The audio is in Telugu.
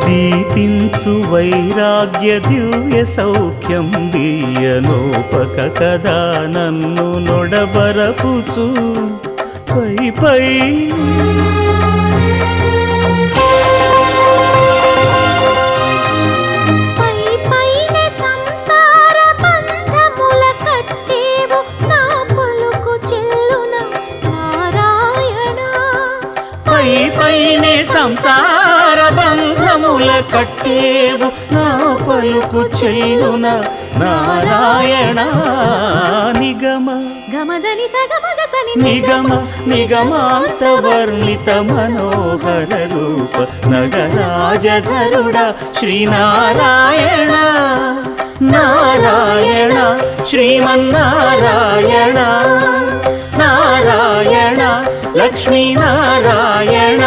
దీపించు వైరాగ్య దివ్య సౌఖ్యం దీయనోపక కదా నన్ను నొడబరపుచు పై పై పైనే సంసార బంధముల కట్టేవు నా పలుకు చెల్లున నారాయణ నిగమ గమదని సగమగసని నిగమ నిగమాంత వర్ణిత మనోహర రూప నగరాజధరుడ శ్రీనారాయణ నారాయణ శ్రీమన్నారాయణ నారాయణ లక్ష్మీ నారాయణ